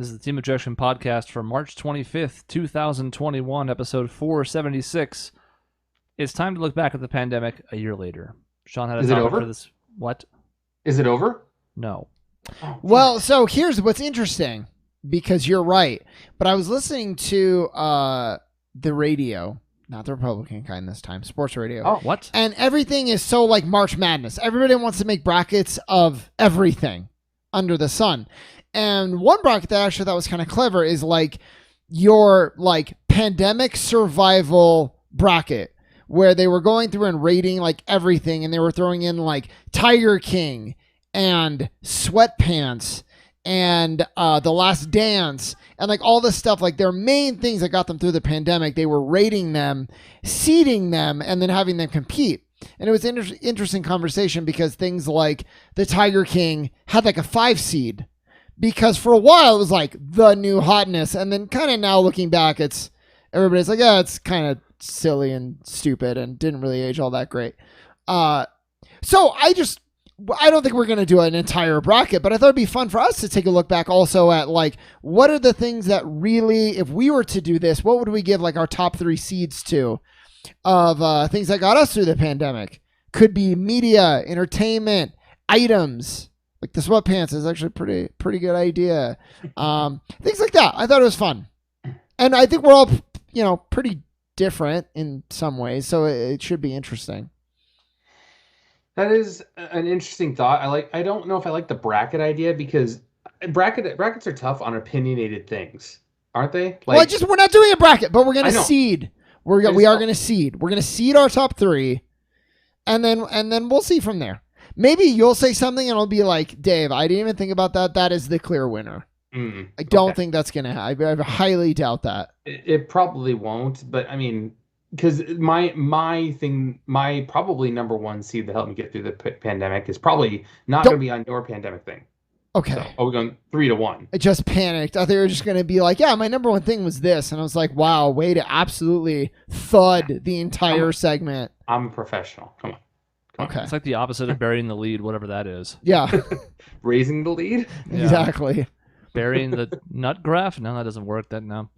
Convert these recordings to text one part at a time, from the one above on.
This is the Team Objection podcast for March 25th, 2021, episode 476. It's time to look back at the pandemic a year later. Shaun had a topic for this. What? Is it over? No. Well, so here's what's interesting, because you're right. But I was listening to the radio, not the Republican kind this time, sports radio. Oh, what? And everything is so like March Madness. Everybody wants to make brackets of everything under the sun. And one bracket that I actually thought was kind of clever is like your like pandemic survival bracket, where they were going through and rating like everything, and they were throwing in like Tiger King and Sweatpants and The Last Dance and like all this stuff, like their main things that got them through the pandemic. They were rating them, seeding them, and then having them compete. And it was an interesting conversation because things like the Tiger King had like a 5 seed. Because for a while it was like the new hotness, and then kind of now looking back, it's everybody's like, yeah, it's kind of silly and stupid and didn't really age all that great. So I don't think we're gonna do an entire bracket, but I thought it'd be fun for us to take a look back also at like what are the things that really, if we were to do this, what would we give like our top 3 seeds to of things that got us through the pandemic? Could be media, entertainment, items. Like the sweatpants is actually pretty good idea. Things like that. I thought it was fun. And I think we're all, pretty different in some ways, so it should be interesting. That is an interesting thought. I don't know if I like the bracket idea, because brackets are tough on opinionated things, aren't they? Like, well, we're not doing a bracket, but we're going to seed. We are going to seed. We're going to seed our top 3, and then we'll see from there. Maybe you'll say something and I'll be like, Dave, I didn't even think about that. That is the clear winner. I don't think that's going to happen. I highly doubt that. It probably won't, but I mean, because my probably number 1 seed that helped me get through the pandemic is probably not going to be on your pandemic thing. Okay. So, we're going 3-1. I just panicked. I thought you were just going to be like, yeah, my number 1 thing was this. And I was like, wow, way to absolutely thud the entire segment. I'm a professional. Come on. Okay. It's like the opposite of burying the lead, whatever that is. Yeah. Raising the lead? Yeah. Exactly. Burying the nut graph? No, that doesn't work. No.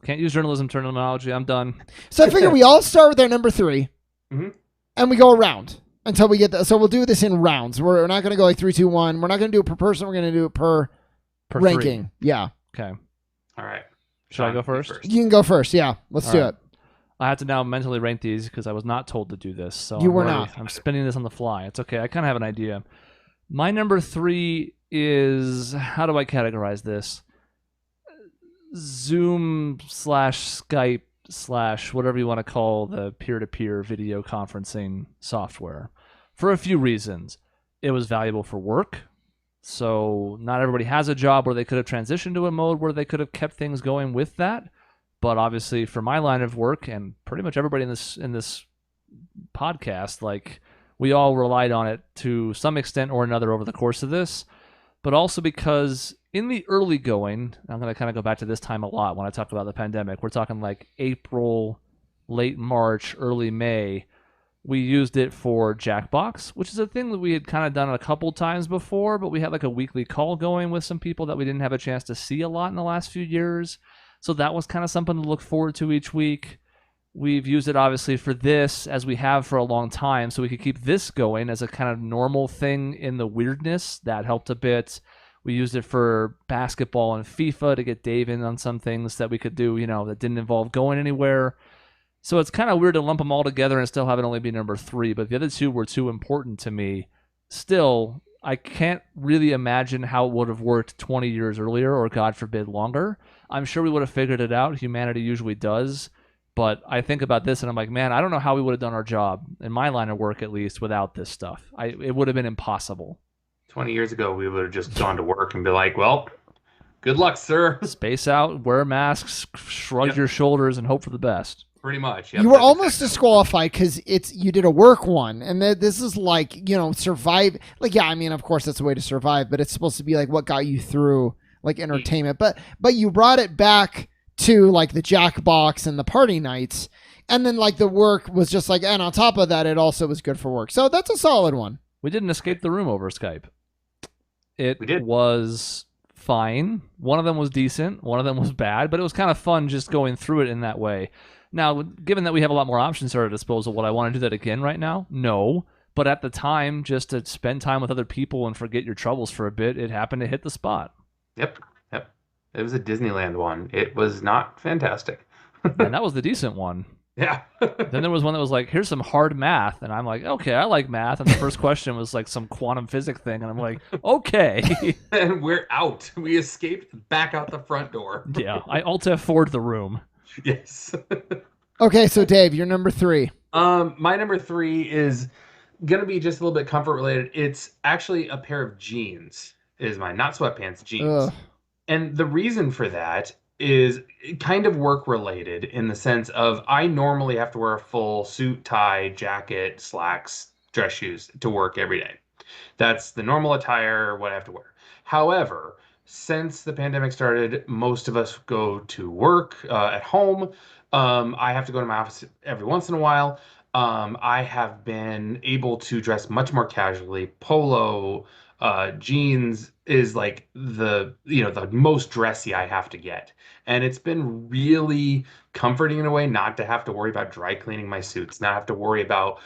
Can't use journalism terminology. I'm done. So I figure we all start with our number 3, and we go around until we get that. So we'll do this in rounds. We're not going to go like 3, 2, 1. We're not going to do it per person. We're going to do it per ranking. 3. Yeah. Okay. All right. Should I go first? You can go first. Yeah. Let's do it. I have to now mentally rank these because I was not told to do this. So you were not. I'm spinning this on the fly. It's okay. I kind of have an idea. My number 3 is, how do I categorize this? Zoom / Skype / whatever you want to call the peer-to-peer video conferencing software. For a few reasons. It was valuable for work. So not everybody has a job where they could have transitioned to a mode where they could have kept things going with that. But obviously, for my line of work and pretty much everybody in this podcast, like we all relied on it to some extent or another over the course of this. But also because in the early going, I'm going to kind of go back to this time a lot when I talk about the pandemic. We're talking like April, late March, early May. We used it for Jackbox, which is a thing that we had kind of done a couple times before, but we had like a weekly call going with some people that we didn't have a chance to see a lot in the last few years. So that was kind of something to look forward to each week. We've used it obviously for this, as we have for a long time, so we could keep this going as a kind of normal thing in the weirdness. That helped a bit. We used it for basketball and FIFA to get Dave in on some things that we could do, that didn't involve going anywhere. So it's kind of weird to lump them all together and still have it only be number 3, but the other 2 were too important to me. Still, I can't really imagine how it would have worked 20 years earlier, or God forbid longer. I'm sure we would have figured it out. Humanity usually does. But I think about this and I'm like, man, I don't know how we would have done our job, in my line of work at least, without this stuff. It would have been impossible. 20 years ago, we would have just gone to work and be like, well, good luck, sir. Space out, wear masks, shrug your shoulders, and hope for the best. Pretty much. Yep, you were almost disqualified because you did a work one, and this is like, survive. Like, yeah, I mean, of course that's a way to survive, but it's supposed to be like what got you through, like entertainment. But you brought it back to like the Jackbox and the party nights, and then like the work was just like, and on top of that, it also was good for work. So that's a solid one. We didn't escape the room over Skype. It was fine. One of them was decent. One of them was bad. But it was kind of fun just going through it in that way. Now, given that we have a lot more options at our disposal, would I want to do that again right now? No. But at the time, just to spend time with other people and forget your troubles for a bit, it happened to hit the spot. Yep. It was a Disneyland one. It was not fantastic. And that was the decent one. Yeah. Then there was one that was like, here's some hard math. And I'm like, okay, I like math. And the first question was like some quantum physics thing. And I'm like, okay. And we're out. We escaped back out the front door. Yeah, I Alt F4'd the room. Yes. Okay, so Dave, you're number 3. My number 3 is going to be just a little bit comfort related. It's actually a pair of jeans is mine, not sweatpants, jeans. Ugh. And the reason for that is kind of work related in the sense of I normally have to wear a full suit, tie, jacket, slacks, dress shoes to work every day. That's the normal attire, what I have to wear. However, since the pandemic started, most of us go to work at home. I have to go to my office every once in a while. I have been able to dress much more casually. Polo, jeans is like the most dressy I have to get. And it's been really comforting in a way not to have to worry about dry cleaning my suits, not have to worry about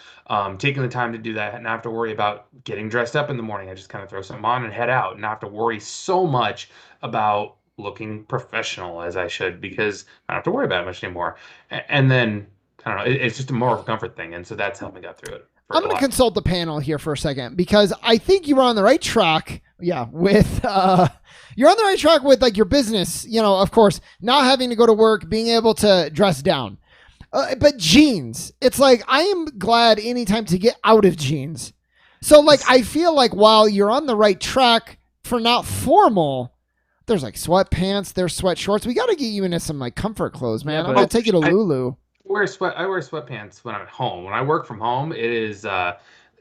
taking the time to do that, not have to worry about getting dressed up in the morning. I just kind of throw something on and head out, and not have to worry so much about looking professional as I should, because I don't have to worry about it much anymore. And then, I don't know, it's just a more of a comfort thing. And so that's helped me get through it. I'm going to consult the panel here for a second, because I think you were on the right track. Yeah, with you're on the right track with like your business, of course, not having to go to work, being able to dress down. But jeans, it's like I am glad anytime to get out of jeans. So like I feel like while you're on the right track for not formal, there's like sweatpants, there's sweat shorts. We got to get you into some like comfort clothes, man. I'm going to take you to Lulu. I wear sweatpants when I'm at home. When I work from home, it is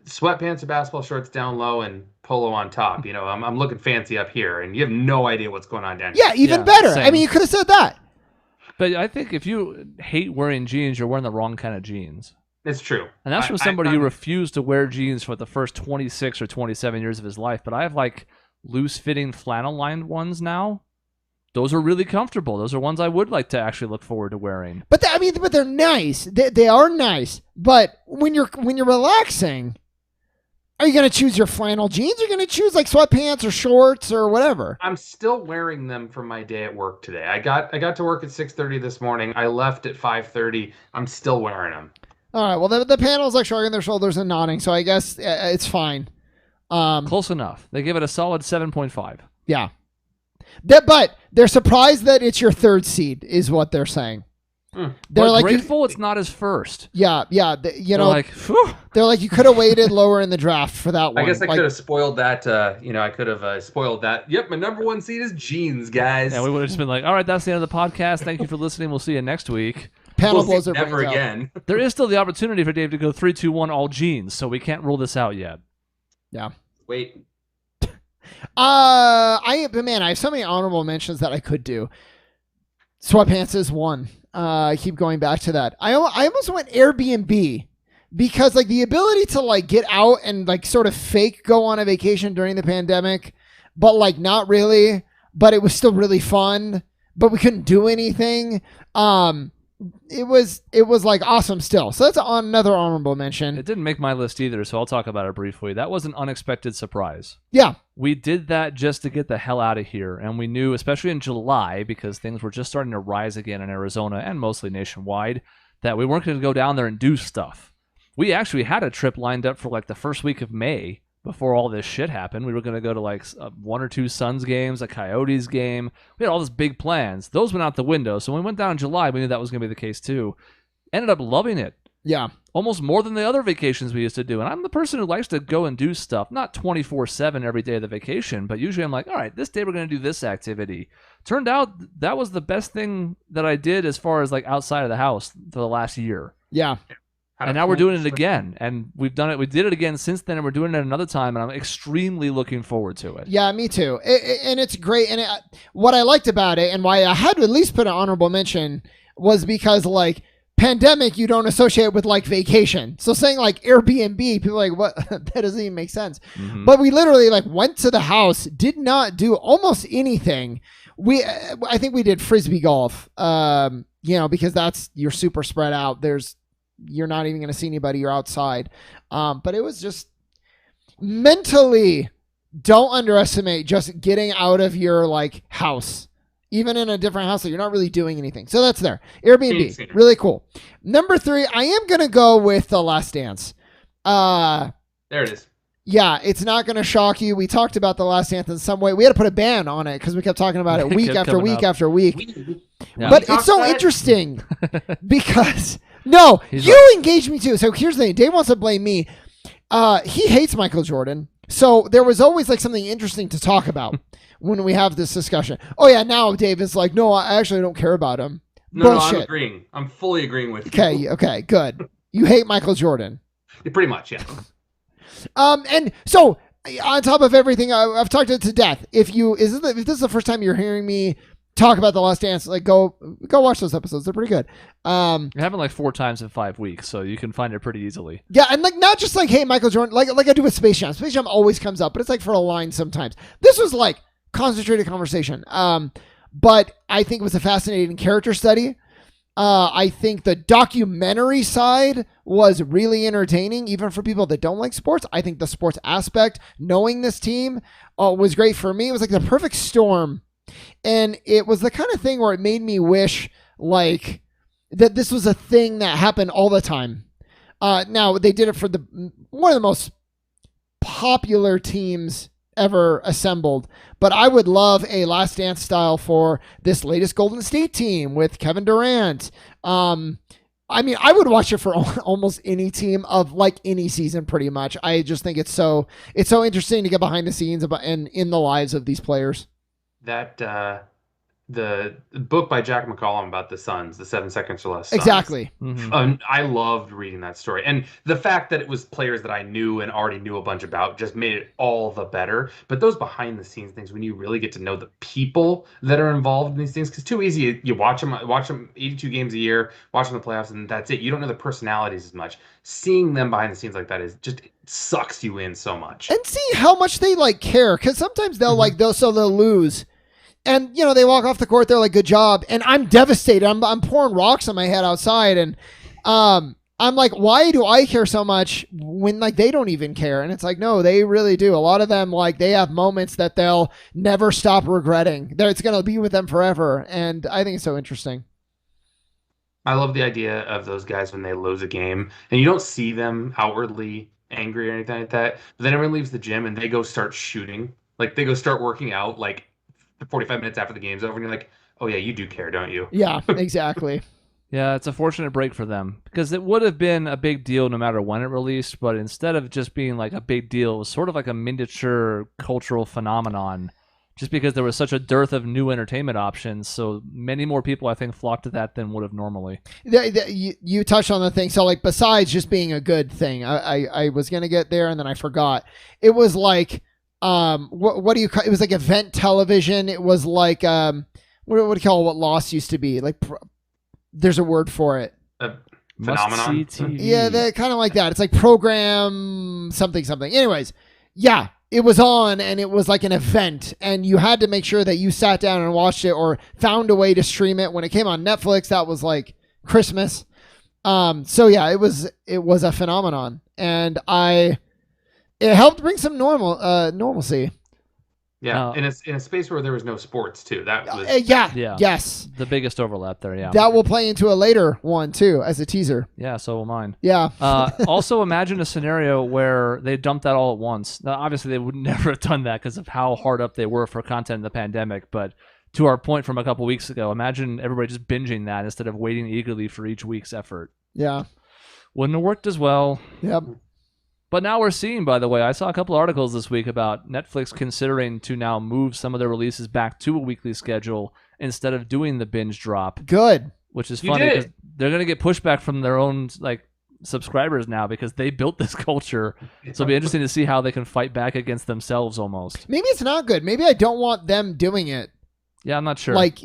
sweatpants or basketball shorts down low and polo on top. I'm looking fancy up here, and you have no idea what's going on down here. Yeah, even better. Same. I mean, you could have said that. But I think if you hate wearing jeans, you're wearing the wrong kind of jeans. It's true. And that's from somebody who refused to wear jeans for the first 26 or 27 years of his life. But I have like loose-fitting flannel-lined ones now. Those are really comfortable. Those are ones I would like to actually look forward to wearing. But but they're nice. They are nice. But when you're relaxing, are you going to choose your flannel jeans? Or are you going to choose like sweatpants or shorts or whatever? I'm still wearing them for my day at work today. I got to work at 6:30 this morning. I left at 5:30. I'm still wearing them. All right. Well, the panel's like shrugging their shoulders and nodding, so I guess it's fine. Close enough. They give it a solid 7.5. Yeah. But they're surprised that it's your 3rd seed, is what they're saying. They're like grateful it's not his first. Yeah. They're like, phew. They're like, you could have waited lower in the draft for that one. I guess I could have spoiled that. I could have spoiled that. Yep, my number 1 seed is jeans, guys. Yeah, we would have just been like, all right, that's the end of the podcast. Thank you for listening. We'll see you next week. Panel blows their never brains again. out. There is still the opportunity for Dave to go 3-2-1 all jeans, so we can't rule this out yet. Yeah. Wait. I have so many honorable mentions that I could do. Sweatpants is one. I keep going back to that. I almost went Airbnb, because like the ability to like get out and like sort of fake go on a vacation during the pandemic, but like not really, but it was still really fun, but we couldn't do anything. It was like awesome still. So that's another honorable mention. It didn't make my list either, so I'll talk about it briefly. That was an unexpected surprise. Yeah. We did that just to get the hell out of here, and we knew, especially in July, because things were just starting to rise again in Arizona and mostly nationwide, that we weren't going to go down there and do stuff. We actually had a trip lined up for like the first week of May before all this shit happened. We were going to go to like 1 or 2 Suns games, a Coyotes game. We had all these big plans. Those went out the window. So when we went down in July, we knew that was going to be the case too. Ended up loving it. Yeah. Almost more than the other vacations we used to do. And I'm the person who likes to go and do stuff, not 24/7 every day of the vacation, but usually I'm like, all right, this day we're going to do this activity. Turned out that was the best thing that I did as far as like outside of the house for the last year. Yeah. And now we're doing it again. And we've done it. We did it again since then, and we're doing it another time. And I'm extremely looking forward to it. Yeah, me too. And it's great. And what I liked about it, and why I had to at least put an honorable mention, was because like pandemic you don't associate with like vacation. So saying like Airbnb, people are like, what? That doesn't even make sense. Mhm. But we literally like went to the house, did not do almost anything. I think we did frisbee golf, because you're super spread out. You're not even going to see anybody. You're outside. But it was just mentally, don't underestimate just getting out of your like house. Even in a different house that you're not really doing anything. So that's there. Airbnb. Really cool. Number 3, I am going to go with The Last Dance. There it is. Yeah, it's not going to shock you. We talked about The Last Dance in some way. We had to put a ban on it because we kept talking about it week after week after week. Yeah. But it's so interesting because, engaged me too. So here's the thing. Dave wants to blame me. He hates Michael Jordan. So there was always like something interesting to talk about when we have this discussion. Oh yeah, now Dave is like, no, I actually don't care about him. No, I'm agreeing. I'm fully agreeing with you. Okay, good. You hate Michael Jordan. Pretty much, yeah. And so on top of everything, I've talked it to death. If this is the first time you're hearing me talk about The Last Dance, like go watch those episodes. They're pretty good. It happened like 4 times in 5 weeks, so you can find it pretty easily. Yeah, and like not just like, hey, Michael Jordan, like I do with Space Jam. Space Jam always comes up, but it's like for a line sometimes. This was like concentrated conversation. But I think it was a fascinating character study. I think the documentary side was really entertaining, even for people that don't like sports. I think the sports aspect, knowing this team, was great for me. It was like the perfect storm. And it was the kind of thing where it made me wish like that this was a thing that happened all the time. Now they did it for one of the most popular teams ever assembled, but I would love a Last Dance style for this latest Golden State team with Kevin Durant. I mean, I would watch it for almost any team of like any season, pretty much. I just think it's so interesting to get behind the scenes and in the lives of these players. That the book by Jack McCallum about the Suns, the 7 Seconds or Less Suns. Exactly. Mm-hmm. I loved reading that story, and the fact that it was players that I knew and already knew a bunch about just made it all the better. But those behind the scenes things, when you really get to know the people that are involved in these things, because too easy, you watch them 82 games a year, watch them in the playoffs, and that's it. You don't know the personalities as much. Seeing them behind the scenes like that it sucks you in so much. And see how much they like care, because sometimes they'll lose. And, they walk off the court, they're like, good job. And I'm devastated. I'm pouring rocks on my head outside. And I'm like, why do I care so much when, like, they don't even care? And it's like, no, they really do. A lot of them, like, they have moments that they'll never stop regretting. It's going to be with them forever. And I think it's so interesting. I love the idea of those guys when they lose a game. And you don't see them outwardly angry or anything like that. But then everyone leaves the gym and they go start shooting. Like, they go start working out, like, 45 minutes after the game's over, and you're like, oh yeah, you do care, don't you? Yeah, exactly. Yeah, it's a fortunate break for them, because it would have been a big deal no matter when it released, but instead of just being like a big deal, it was sort of like a miniature cultural phenomenon, just because there was such a dearth of new entertainment options. So many more people, I think, flocked to that than would have normally. You touched on the thing. So, like, besides just being a good thing, I was going to get there, and then I forgot. It was like... what do you call it? Was like event television. It was like what do you call what Lost used to be like? There's a word for it. Phenomenon. Yeah, kind of like that. It's like program something. Anyways, yeah, it was on, and it was like an event, and you had to make sure that you sat down and watched it or found a way to stream it. When it came on Netflix, that was like Christmas. So yeah, it was a phenomenon, and it helped bring some normalcy. Yeah, in a space where there was no sports too. That was yes, the biggest overlap there. Yeah, that will play into a later one too as a teaser. Yeah, so will mine. Yeah. Also, imagine a scenario where they dumped that all at once. Now, obviously, they would never have done that because of how hard up they were for content in the pandemic. But to our point from a couple weeks ago, imagine everybody just binging that instead of waiting eagerly for each week's effort. Yeah, wouldn't have worked as well. Yep. But now we're seeing, by the way, I saw a couple articles this week about Netflix considering to now move some of their releases back to a weekly schedule instead of doing the binge drop. Good. Which is funny because they're going to get pushback from their own subscribers now because they built this culture. So it'll be interesting to see how they can fight back against themselves almost. Maybe it's not good. Maybe I don't want them doing it. Yeah, I'm not sure. Like,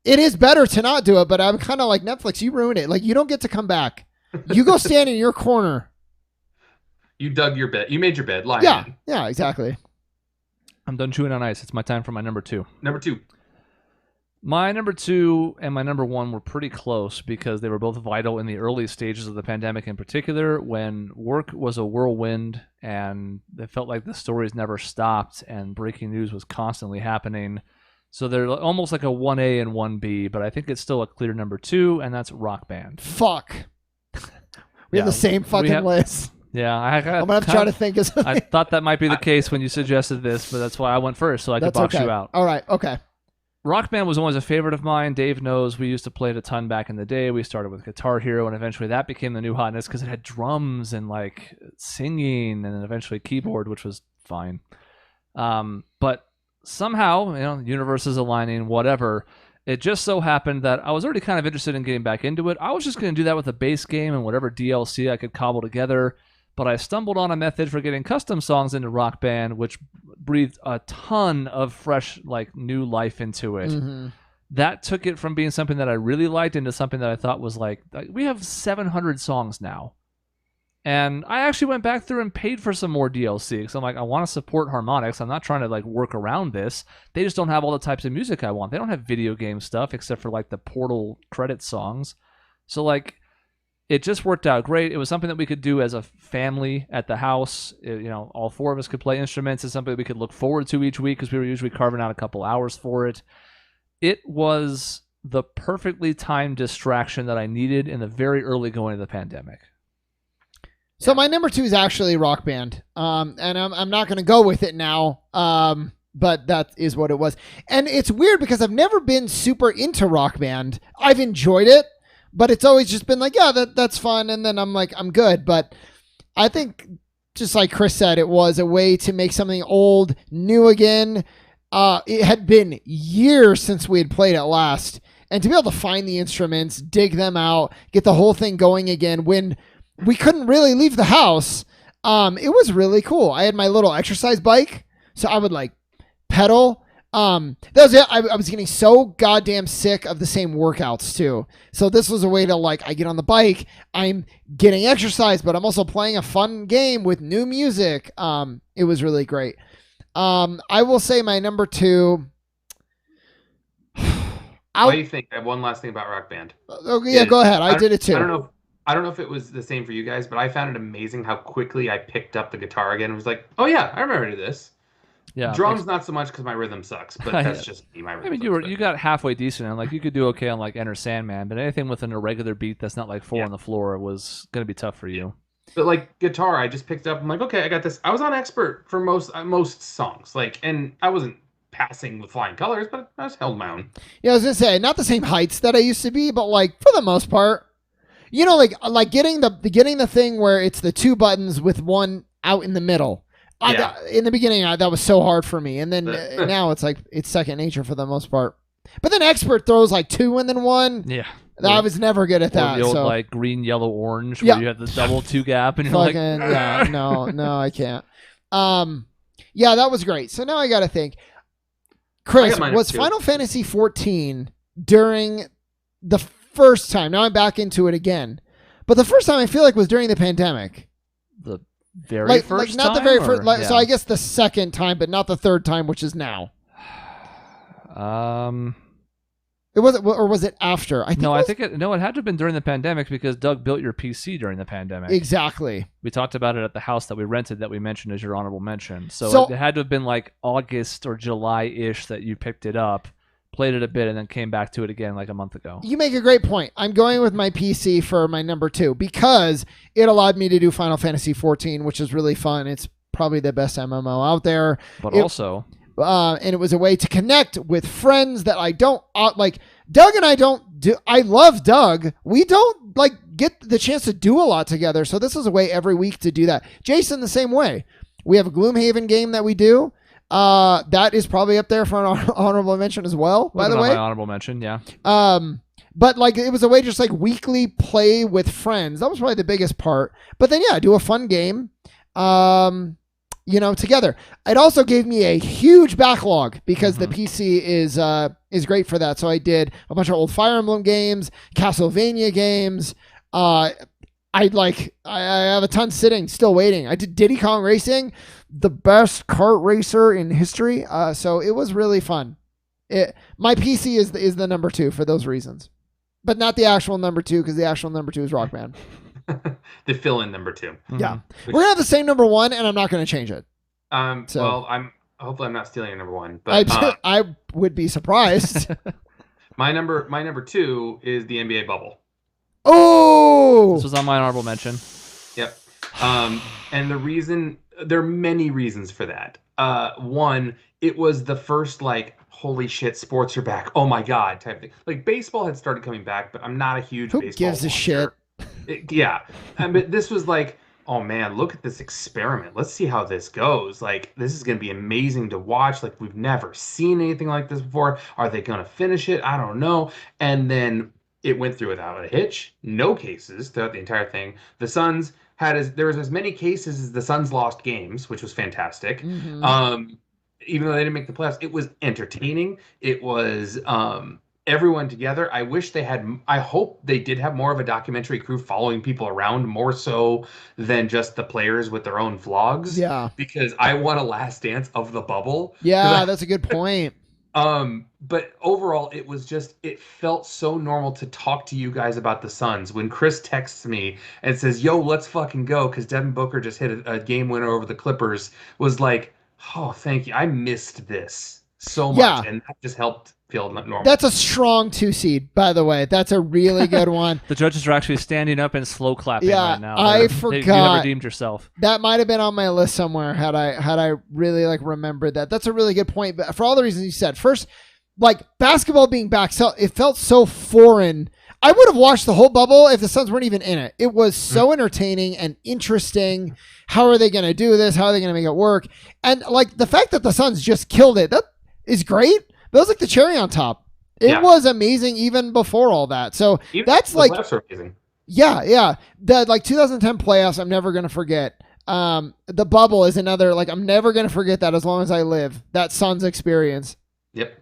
It is better to not do it, but I'm kind of like Netflix. You ruin it. Like, you don't get to come back. You go stand in your corner. You dug your bed. You made your bed. Lie Yeah. in. Yeah, exactly. I'm done chewing on ice. It's my time for my number 2. Number 2. My number 2 and my number 1 were pretty close because they were both vital in the early stages of the pandemic, in particular when work was a whirlwind and it felt like the stories never stopped and breaking news was constantly happening. So they're almost like a 1A and 1B, but I think it's still a clear number 2, and that's Rock Band. Fuck. We have the same fucking list. Yeah, I'm gonna have to try to think of something. I thought that might be the case when you suggested this, but that's why I went first, so I could box you out. All right, okay. Rock Band was always a favorite of mine. Dave knows we used to play it a ton back in the day. We started with Guitar Hero, and eventually that became the new hotness because it had drums and like singing, and then eventually keyboard, which was fine. But somehow, universes aligning, whatever. It just so happened that I was already kind of interested in getting back into it. I was just going to do that with a base game and whatever DLC I could cobble together. But I stumbled on a method for getting custom songs into Rock Band, which breathed a ton of fresh, like, new life into it. Mm-hmm. That took it from being something that I really liked into something that I thought was like we have 700 songs now. And I actually went back through and paid for some more DLC because I'm like, I want to support Harmonix. I'm not trying to like work around this. They just don't have all the types of music I want. They don't have video game stuff except for like the Portal credit songs. So like, it just worked out great. It was something that we could do as a family at the house. All 4 of us could play instruments. It's something that we could look forward to each week because we were usually carving out a couple hours for it. It was the perfectly timed distraction that I needed in the very early going of the pandemic. So my number 2 is actually Rock Band, and I'm not going to go with it now, but that is what it was. And it's weird because I've never been super into Rock Band. I've enjoyed it, but it's always just been like, yeah, that's fun, and then I'm like, I'm good. But I think, just like Chris said, it was a way to make something old new again. It had been years since we had played it last, and to be able to find the instruments, dig them out, get the whole thing going again when we couldn't really leave the house. It was really cool. I had my little exercise bike, so I would like pedal. That was it. I was getting so goddamn sick of the same workouts too. So this was a way to like, I get on the bike, I'm getting exercise, but I'm also playing a fun game with new music. It was really great. I will say my number 2. What do you think? I have one last thing about Rock Band. Yeah, go ahead. I did it too. I don't know if it was the same for you guys, but I found it amazing how quickly I picked up the guitar again and was like, oh yeah, I remember to do this. Yeah, drums not so much because my rhythm sucks, but that's just me. My rhythm. You got halfway decent, and like you could do okay on like Enter Sandman, but anything with an irregular beat that's not like 4 on the floor was gonna be tough for you. But like guitar, I just picked up. I'm like, okay, I got this. I was on expert for most songs, and I wasn't passing with flying colors, but I was held my own. Yeah, I was gonna say not the same heights that I used to be, but like for the most part, like getting the thing where it's the 2 buttons with one out in the middle. Yeah. In the beginning, that was so hard for me, and then now it's like it's second nature for the most part. But then expert throws like 2 and then 1. Yeah, I was never good at that. The old like green, yellow, orange, where you have the double 2 gap, and you're like, yeah, no, I can't. Yeah, that was great. So now I got to think. Chris, was Final Fantasy 14 during the first time? Now I'm back into it again, but the first time I feel like was during the pandemic. The very first not time? The very first. Yeah. So I guess the second time, but not the third time, which is now. It wasn't, or was it after? I think it had to have been during the pandemic because Doug built your PC during the pandemic. Exactly. We talked about it at the house that we rented that we mentioned as your honorable mention. So it had to have been like August or July-ish that you picked it up, played it a bit, and then came back to it again like a month ago. You make a great point. I'm going with my PC for my number 2 because it allowed me to do Final Fantasy 14, which is really fun. It's probably the best MMO out there. But also... and it was a way to connect with friends that I don't like. Doug and I don't do. I love Doug. We don't like get the chance to do a lot together. So this is a way every week to do that. Jason, the same way. We have a Gloomhaven game that we do. That is probably up there for an honorable mention as well. By the way, my honorable mention, yeah. But like it was a way just like weekly play with friends. That was probably the biggest part. But then yeah, do a fun game. together. It also gave me a huge backlog because the PC is great for that. So I did a bunch of old Fire Emblem games, Castlevania games. I have a ton sitting, still waiting. I did Diddy Kong Racing, the best kart racer in history. So it was really fun. My PC is the number 2 for those reasons, but not the actual number 2 because the actual number 2 is Rock Band. The fill-in number 2. Yeah, we're gonna have the same number 1, and I'm not gonna change it. Well, hopefully I'm not stealing your number 1, but I would be surprised. my number 2 is the NBA bubble. Oh, this was on my honorable mention. Yep. And there are many reasons for that. One, it was the first holy shit, sports are back, oh my god type thing. Like baseball had started coming back, but I'm not a huge baseball gives a shit. But this was like, oh man, look at this experiment, let's see how this goes. Like, this is going to be amazing to watch. Like, we've never seen anything like this before. Are they going to finish it? I don't know. And then it went through without a hitch, no cases throughout the entire thing. The Suns there was as many cases as the Suns lost games, which was fantastic. Even though they didn't make the playoffs, it was entertaining. It was everyone together. I hope they did have more of a documentary crew following people around, more so than just the players with their own vlogs. Yeah. Because I want a last dance of the bubble. Yeah, that's a good point. But overall, it felt so normal to talk to you guys about the Suns. When Chris texts me and says, yo, let's fucking go, because Devin Booker just hit a game winner over the Clippers, was like, oh, thank you. I missed this so much. Yeah. And that just helped feel normal. That's a strong 2 seed, by the way. That's a really good one. The judges are actually standing up and slow clapping right now. I forgot. You have redeemed yourself. That might have been on my list somewhere had I really remembered that. That's a really good point. But for all the reasons you said, first, basketball being back, so it felt so foreign. I would have watched the whole bubble if the Suns weren't even in it. It was so entertaining and interesting. How are they going to do this? How are they going to make it work? And the fact that the Suns just killed it, that is great. That was the cherry on top. It was amazing even before all that. So that's playoffs are amazing. Yeah. The 2010 playoffs, I'm never going to forget. The bubble is another, I'm never going to forget that as long as I live. That Suns experience. Yep.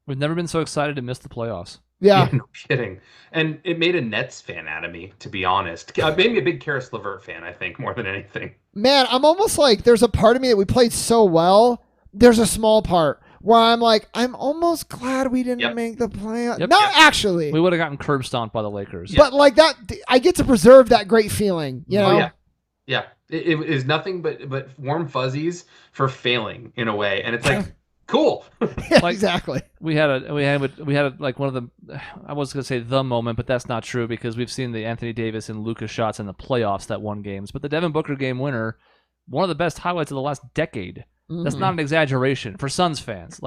We've never been so excited to miss the playoffs. Yeah. No kidding. And it made a Nets fan out of me, to be honest. It made me a big Karis LeVert fan, I think, more than anything. Man, I'm almost there's a part of me that we played so well. There's a small part where I'm almost glad we didn't make the playoffs. Actually. We would have gotten curb stomped by the Lakers. But that, I get to preserve that great feeling, you know? Oh, yeah. It is nothing but warm fuzzies for failing in a way. And it's cool. Exactly. We had one of the, I was going to say the moment, but that's not true because we've seen the Anthony Davis and Lucas shots in the playoffs that won games. But the Devin Booker game winner, one of the best highlights of the last decade. That's not an exaggeration for Suns fans.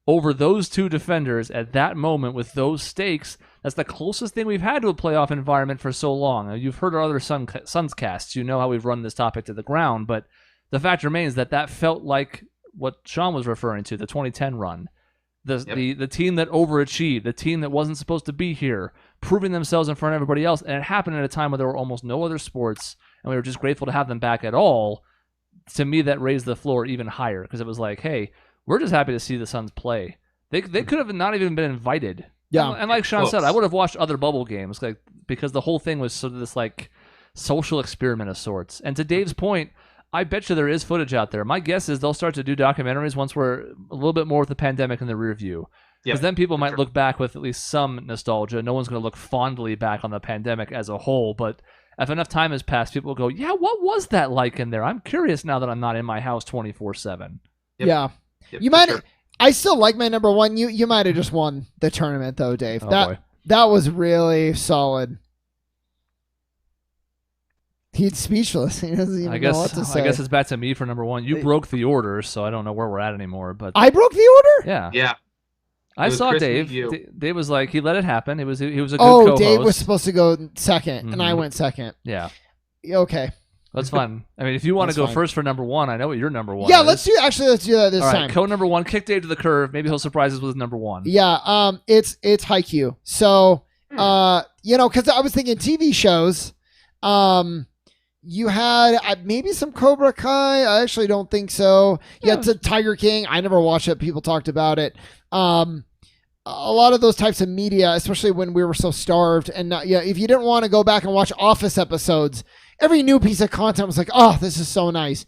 Over those two defenders at that moment with those stakes, that's the closest thing we've had to a playoff environment for so long. Now, you've heard our other Suns casts. You know how we've run this topic to the ground, but the fact remains that felt like what Shaun was referring to, the 2010 run. The team that overachieved, the team that wasn't supposed to be here, proving themselves in front of everybody else, and it happened at a time where there were almost no other sports, and we were just grateful to have them back at all. To me, that raised the floor even higher because it was like, hey, we're just happy to see the Suns play. They could have not even been invited. Yeah. And like Shaun said, I would have watched other bubble games because the whole thing was sort of this social experiment of sorts. And to Dave's point, I bet you there is footage out there. My guess is they'll start to do documentaries once we're a little bit more with the pandemic in the rear view. Because then people might look back with at least some nostalgia. No one's going to look fondly back on the pandemic as a whole, but if enough time has passed, people will go, yeah, what was that like in there? I'm curious now that I'm not in my house 24/7. Yeah. You might. Sure. I still like my number 1. You might have just won the tournament though, Dave. Boy. That was really solid. He's speechless. He doesn't even know what to say. I guess it's back to me for number 1. You broke the order, so I don't know where we're at anymore. But I broke the order? Yeah. Yeah. I saw Dave. Dave was like, he let it happen. He was a good co-host. Dave was supposed to go second, and I went second. Yeah. Okay. That's fun. I mean, if you want to go first for number 1, I know what your number 1 is. let's do that this time. Code number 1, kick Dave to the curve. Maybe he'll surprise us with number 1. Yeah, it's Haikyuu. So, because I was thinking TV shows, You had maybe some Cobra Kai. I actually don't think so. You had some Tiger King. I never watched it. People talked about it. A lot of those types of media, especially when we were so starved. And if you didn't want to go back and watch Office episodes, every new piece of content was like, oh, this is so nice.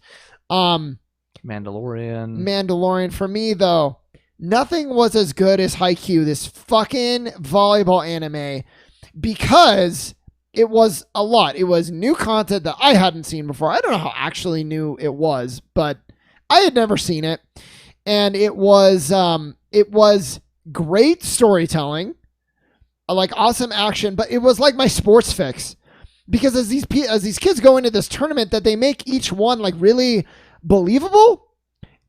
Mandalorian. For me, though, nothing was as good as Haikyuu, this fucking volleyball anime, because it was a lot. It was new content that I hadn't seen before. I don't know how actually new it was, but I had never seen it. And it was great storytelling, like awesome action, but it was like my sports fix, because as these kids go into this tournament, that they make each one like really believable.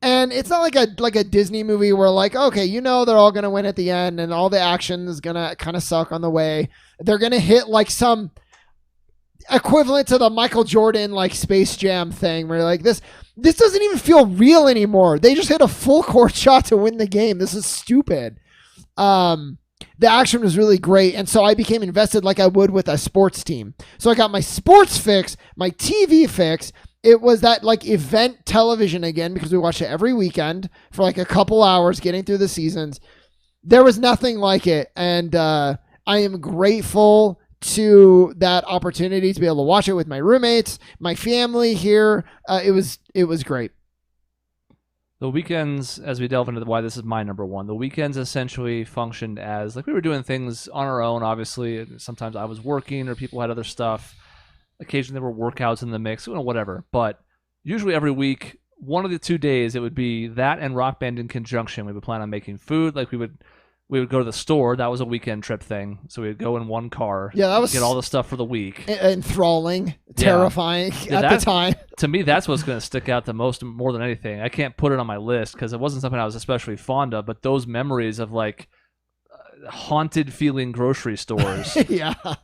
And it's not like a Disney movie where like, okay, they're all going to win at the end and all the action is going to kind of suck on the way. They're going to hit like some equivalent to the Michael Jordan like Space Jam thing where like this doesn't even feel real anymore. They just hit a full court shot to win the game. This is stupid. The action was really great, and so I became invested like I would with a sports team. So I got my sports fix, my TV fix. It was that like event television again, because we watched it every weekend for like a couple hours getting through the seasons. There was nothing like it, and I am grateful to that opportunity to be able to watch it with my roommates, my family here. It was great. The weekends, as we delve into why this is my number one, the weekends essentially functioned as like we were doing things on our own. Obviously, sometimes I was working or people had other stuff. Occasionally there were workouts in the mix, whatever. But usually every week, one of the 2 days, it would be that and Rock Band in conjunction. We would plan on making food. Like we would go to the store. That was a weekend trip thing. So we would go in one car. Yeah, that was get all the stuff for the week. Enthralling, terrifying at the time. To me, that's what's going to stick out the most, more than anything. I can't put it on my list because it wasn't something I was especially fond of. But those memories of like haunted feeling grocery stores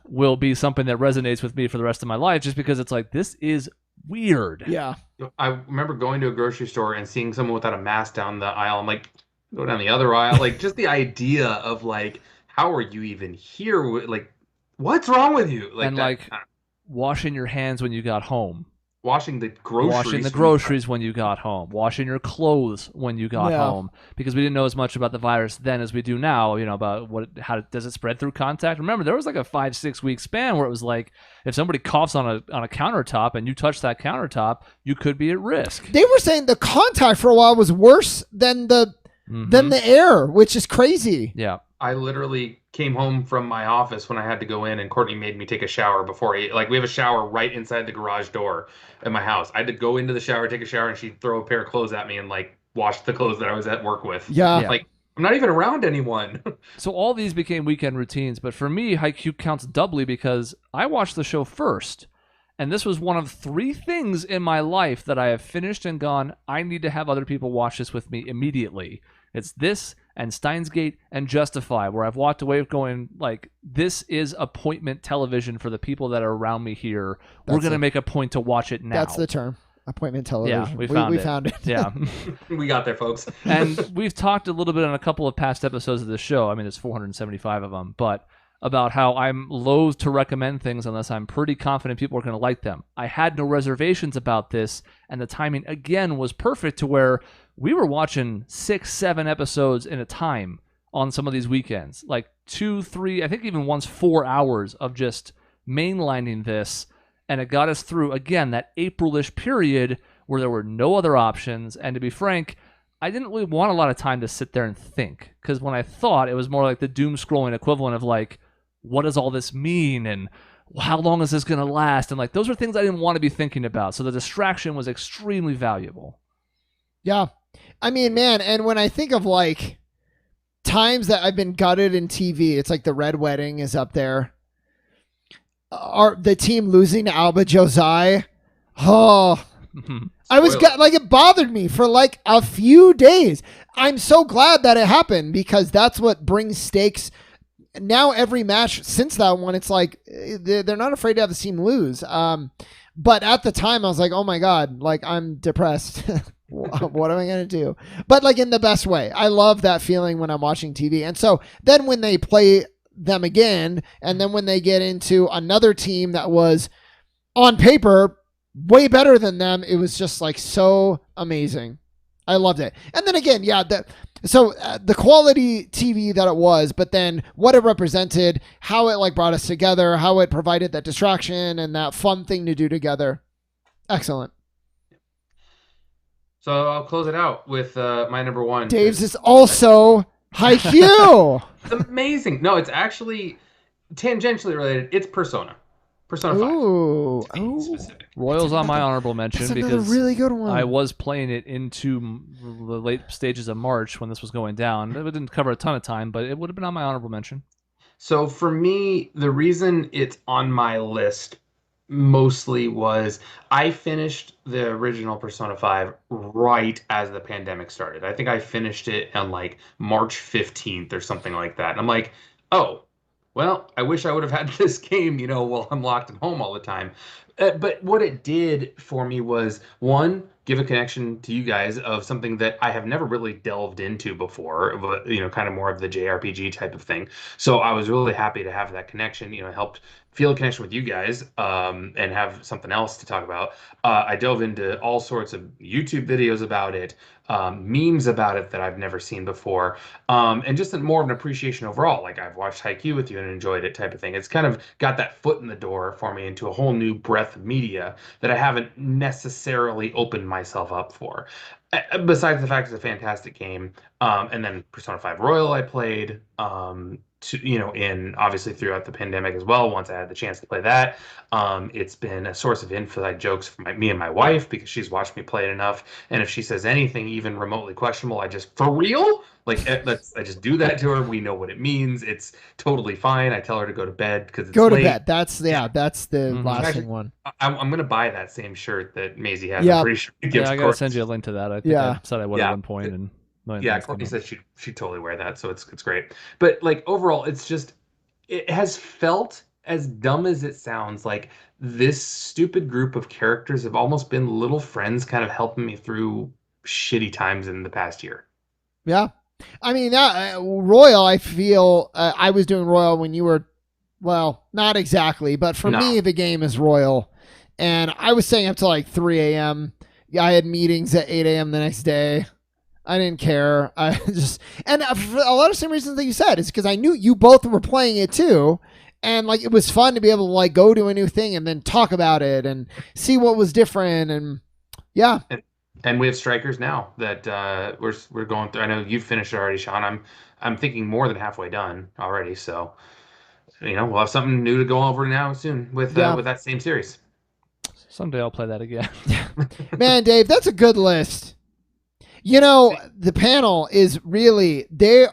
will be something that resonates with me for the rest of my life, just because it's like, this is weird. Yeah. I remember going to a grocery store and seeing someone without a mask down the aisle. I'm like, go down the other aisle. Like, just the idea of like, how are you even here? Like, what's wrong with you? Like, and like washing your hands when you got home. Washing the groceries when you got home. Washing your clothes when you got home. Because we didn't know as much about the virus then as we do now, about how does it spread through contact. Remember, there was like a 5-6 week span where it was like, if somebody coughs on a countertop and you touch that countertop, you could be at risk. They were saying the contact for a while was worse than the air, which is crazy. Yeah. I literally came home from my office when I had to go in, and Courtney made me take a shower before we have a shower right inside the garage door at my house. I had to go into the shower, take a shower, and she'd throw a pair of clothes at me and like wash the clothes that I was at work with. Yeah. Like, I'm not even around anyone. So all these became weekend routines, but for me, Haikyuu counts doubly because I watched the show first. And this was one of 3 things in my life that I have finished and gone, I need to have other people watch this with me immediately. It's this and Steins Gate and Justify, where I've walked away going, like, this is appointment television for the people that are around me here. We're going to make a point to watch it now. That's the term. Appointment television. Yeah, we found it. Yeah. We got there, folks. And we've talked a little bit on a couple of past episodes of the show. I mean, there's 475 of them, but about how I'm loath to recommend things unless I'm pretty confident people are going to like them. I had no reservations about this, and the timing, again, was perfect to where we were watching 6-7 episodes in a time on some of these weekends. Like 2, 3, I think even once 4 hours of just mainlining this, and it got us through, again, that April-ish period where there were no other options, and to be frank, I didn't really want a lot of time to sit there and think, because when I thought, it was more like the doom-scrolling equivalent of like, what does all this mean, and how long is this going to last, and like those are things I didn't want to be thinking about, so the distraction was extremely valuable. Yeah. I mean, man, and when I think of like times that I've been gutted in TV, it's like the Red Wedding is up there. The team losing to Alba Josai. Oh, I was like, it bothered me for like a few days. I'm so glad that it happened, because that's what brings stakes. Now every match since that one, it's like they're not afraid to have the team lose. But at the time, I was like, oh my God, like I'm depressed. What am I going to do? But like in the best way. I love that feeling when I'm watching TV. And so then when they play them again, and then when they get into another team that was on paper way better than them. It was just like so amazing. I loved it. And then again, yeah, the quality TV that it was, but then what it represented, how it like brought us together, how it provided that distraction and that fun thing to do together. Excellent. So I'll close it out with my number one. Dave's is also Haikyuu. It's amazing. No, it's actually tangentially related. It's Persona. Persona 5. Ooh. To be specific. Royal's on my honorable mention That's another because really good one. I was playing it into the late stages of March when this was going down. It didn't cover a ton of time, but it would have been on my honorable mention. So for me, the reason it's on my list mostly was I finished the original Persona 5 right as the pandemic started. I think I finished it on like March 15th or something like that. And I'm like, oh, well, I wish I would have had this game, while I'm locked at home all the time. But what it did for me was, one, give a connection to you guys of something that I have never really delved into before, but, kind of more of the JRPG type of thing. So I was really happy to have that connection, helped feel a connection with you guys and have something else to talk about. I dove into all sorts of YouTube videos about it, memes about it that I've never seen before, and just more of an appreciation overall. Like I've watched Haikyuu with you and enjoyed it type of thing. It's kind of got that foot in the door for me into a whole new breadth of media that I haven't necessarily opened myself up for. Besides the fact it's a fantastic game, and then Persona 5 Royal I played, in obviously throughout the pandemic as well. Once I had the chance to play that, it's been a source of inside jokes for me and my wife because she's watched me play it enough. And if she says anything even remotely questionable, I just, for real, I just do that to her. We know what it means. It's totally fine. I tell her to go to bed because it's late. Bed. That's the lasting one. I'm gonna buy that same shirt that Maisie has. Yeah. I'm pretty sure it Yeah, gives I gotta send you a link to that. I think I said I would at one point, and Courtney said she'd totally wear that, so it's great. But like overall, it has felt, as dumb as it sounds, like this stupid group of characters have almost been little friends, kind of helping me through shitty times in the past year. Yeah, I mean Royal. I feel I was doing Royal when you were, well, not exactly, but for me the game is Royal, and I was staying up till like 3 a.m. I had meetings at 8 a.m. the next day. I didn't care. I just, and for a lot of the same reasons that you said, it's because I knew you both were playing it too. And like, it was fun to be able to like go to a new thing and then talk about it and see what was different. And yeah. And we have strikers now that we're going through. I know you've finished it already, Shaun. I'm thinking more than halfway done already. So, we'll have something new to go over now soon with that same series. Someday I'll play that again. Man, Dave, that's a good list. The panel is really, they're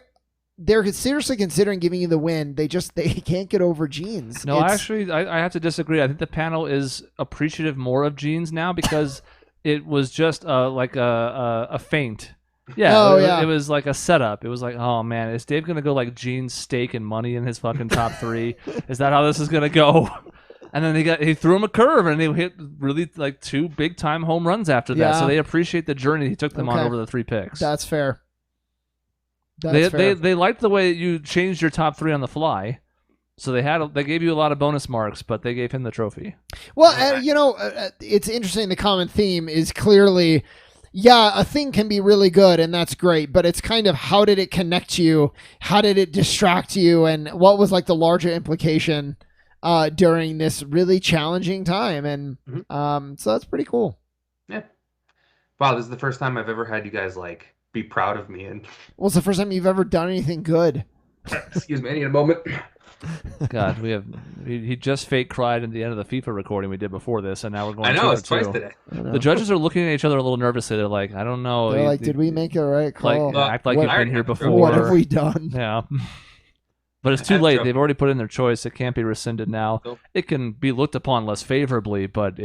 seriously considering giving you the win. They can't get over Jeans. No, actually, I have to disagree. I think the panel is appreciative more of Jeans now because it was just like a feint. Yeah, It was like a setup. It was like, oh man, is Dave gonna go like Jeans, steak, and money in his fucking top 3? Is that how this is gonna go? And then he threw him a curve, and they hit really like 2 big time home runs after that. So they appreciate the journey he took them on over the 3 picks. That's fair. They liked the way you changed your top 3 on the fly. So they gave you a lot of bonus marks, but they gave him the trophy. Well, it's interesting. The common theme is clearly, a thing can be really good, and that's great, but it's kind of how did it connect you? How did it distract you? And what was like the larger implication during this really challenging time? And so that's pretty cool. Yeah. Wow, this is the first time I've ever had you guys like be proud of me. And well, it's the first time you've ever done anything good. Excuse me, I need a moment. God, he just fake cried at the end of the FIFA recording we did before this, and now we're going. I know, it's twice today. The judges are looking at each other a little nervously. They're like, I don't know. They're like, did we make a right call? Act like you've been here before. What have we done? Yeah. But it's too late. They've already put in their choice. It can't be rescinded now. Nope. It can be looked upon less favorably, but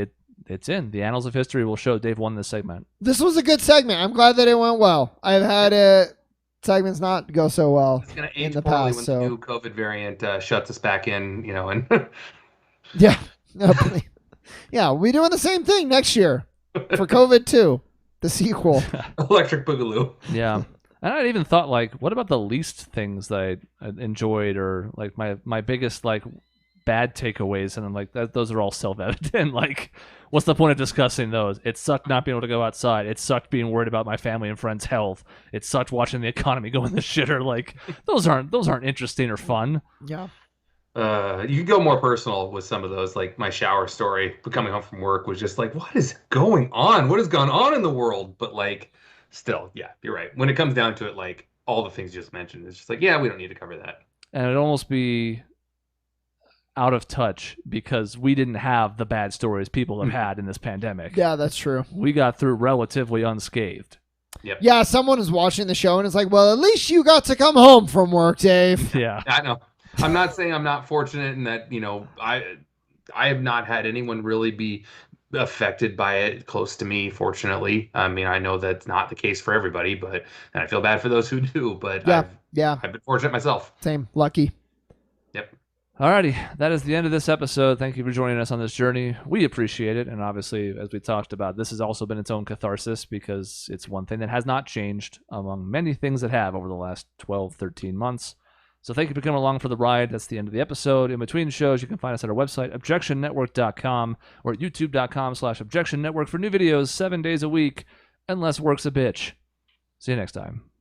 it's in. The annals of history will show Dave won this segment. This was a good segment. I'm glad that it went well. I've had segments not go so well in the past. When the new COVID variant shuts us back in, and yeah, we'll be doing the same thing next year for COVID 2, the sequel. Electric Boogaloo. Yeah. And I even thought, like, what about the least things that I enjoyed, or like my biggest like bad takeaways, and I'm like, those are all self-evident. Like, what's the point of discussing those? It sucked not being able to go outside. It sucked being worried about my family and friends' health. It sucked watching the economy go in the shitter. Like, those aren't interesting or fun. Yeah. You can go more personal with some of those. Like my shower story, coming home from work was just like, what is going on? What has gone on in the world? But like, still, yeah, you're right. When it comes down to it, like all the things you just mentioned, it's just like, yeah, we don't need to cover that. And it'd almost be out of touch because we didn't have the bad stories people have had in this pandemic. Yeah, that's true. We got through relatively unscathed. Yep. Yeah, someone is watching the show and it's like, well, at least you got to come home from work, Dave. Yeah. I know. I'm not saying I'm not fortunate in that, I have not had anyone really be affected by it close to me, fortunately. I mean, I know that's not the case for everybody, and I feel bad for those who do, but Yeah. I've been fortunate myself. Same. Lucky. Yep. Alrighty, that is the end of this episode. Thank you for joining us on this journey. We appreciate it, and obviously, as we talked about, this has also been its own catharsis because it's one thing that has not changed among many things that have over the last 12, 13 months. So thank you for coming along for the ride. That's the end of the episode. In between shows, you can find us at our website, objectionnetwork.com, or at youtube.com/objectionnetwork for new videos 7 days a week, unless work's a bitch. See you next time.